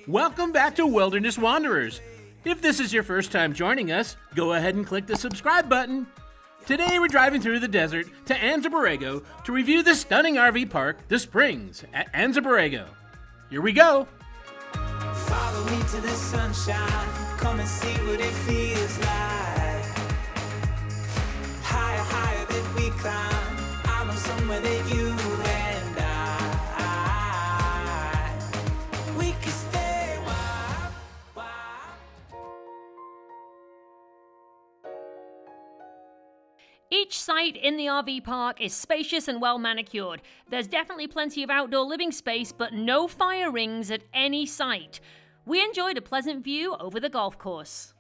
Welcome back to Wilderness Wanderers. If this is your first time joining us, go ahead and click the subscribe button. Today we're driving through the desert to Anza Borrego to review the stunning RV park, The Springs, at Anza Borrego. Here we go. Follow me to the sunshine, come and see what it feels like. Higher, higher than we climb, I know somewhere that you and I we can stay a while. Each site in the RV park is spacious and well manicured. There's definitely plenty of outdoor living space, but no fire rings at any site. We enjoyed a pleasant view over the golf course.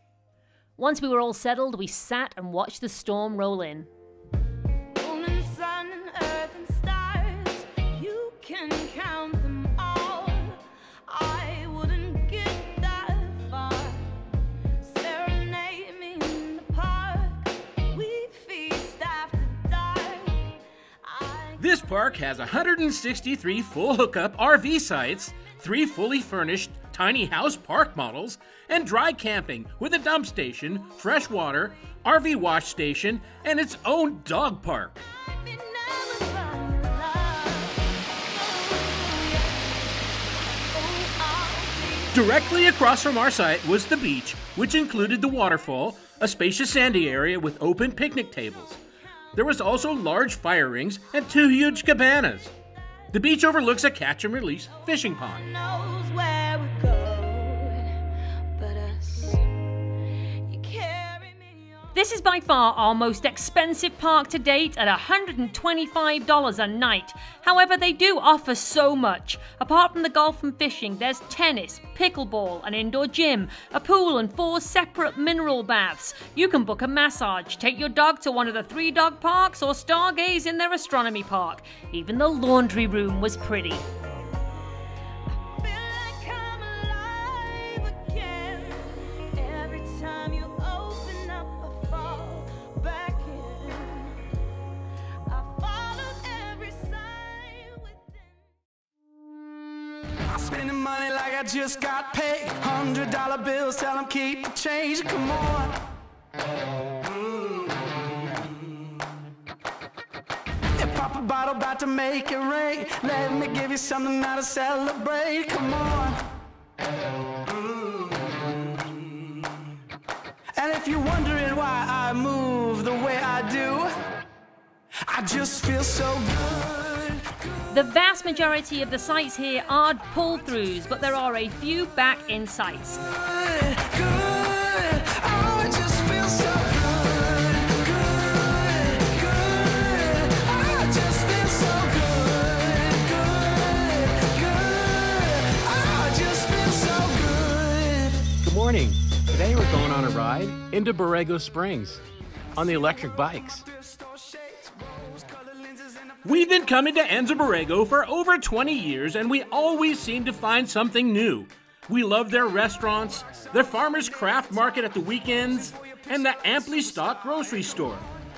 Once we were all settled, we sat and watched the storm roll in. Moon and sun and earth and stars, you can count them all. I wouldn't get that far. Serenade me in the park, we feast after dark. This park has 163 full hookup RV sites, 3 fully furnished tiny house park models, and dry camping with a dump station, fresh water, RV wash station, and its own dog park. Directly across from our site was the beach, which included the waterfall, a spacious sandy area with open picnic tables. There was also large fire rings and 2 huge cabanas. The beach overlooks a catch and release fishing pond. Knows where we're going, but us. You carry me on. This is by far our most expensive park to date at $125 a night. However, they do offer so much. Apart from the golf and fishing, there's tennis, pickleball, an indoor gym, a pool and 4 separate mineral baths. You can book a massage, take your dog to one of the 3 dog parks, or stargaze in their astronomy park. Even the laundry room was pretty. Feel like I'm alive again. Every time you open up, I fall back in. I followed every sign within. I'm spending money like I just got paid. $100 bills, tell them keep the change. Come on. Pop a bottle, about to make it rain. Let me give you something now to celebrate. Come on. And if you're wondering why I move the way I do, I just feel so good. The vast majority of the sites here are pull-throughs, but there are a few back-in sites. Good. Oh, it just feels so good. Good. Oh, it just feels so good. Oh, it just feels so good. Good morning. Today we're going on a ride into Borrego Springs on the electric bikes. We've been coming to Anza Borrego for over 20 years, and we always seem to find something new. We love their restaurants, their farmers' craft market at the weekends, and the amply stocked grocery store.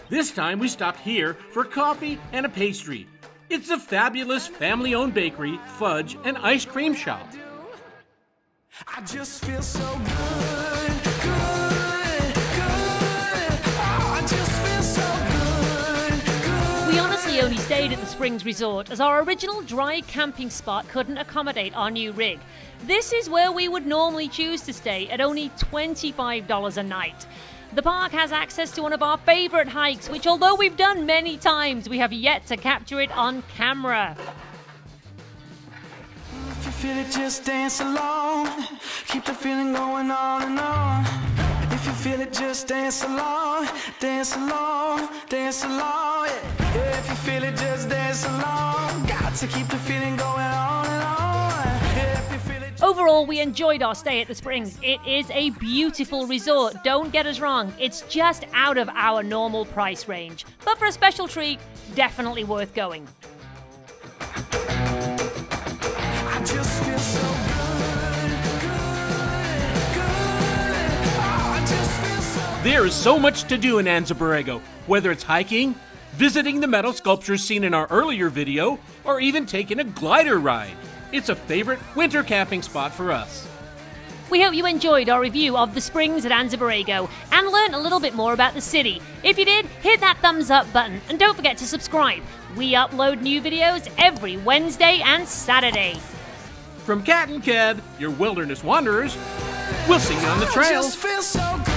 This time we stopped here for coffee and a pastry. It's a fabulous family-owned bakery, fudge, and ice cream shop. I just feel so good. Good. Oh, I just feel so good. We honestly only stayed at the Springs Resort as our original dry camping spot couldn't accommodate our new rig. This is where we would normally choose to stay at only $25 a night. The park has access to one of our favorite hikes, which although we've done many times, we have yet to capture it on camera. If you feel it, just dance along. Keep the feeling going on and on. If you feel it, just dance along. Dance along, dance along. Yeah. If you feel it, just dance along. Got to keep the feeling going on and on. Yeah, if you feel it, Overall, we enjoyed our stay at the Springs. It is a beautiful resort, don't get us wrong. It's just out of our normal price range. But for a special treat, definitely worth going. I just feel so good. Oh, I just feel so There is so much to do in Anza Borrego, whether it's hiking, visiting the metal sculptures seen in our earlier video, or even taking a glider ride. It's a favorite winter camping spot for us. We hope you enjoyed our review of the springs at Anza Borrego and learned a little bit more about the city. If you did, hit that thumbs up button and don't forget to subscribe. We upload new videos every Wednesday and Saturday. From Kat and Kev, your wilderness wanderers, we'll see you on the trail. Just feel so good.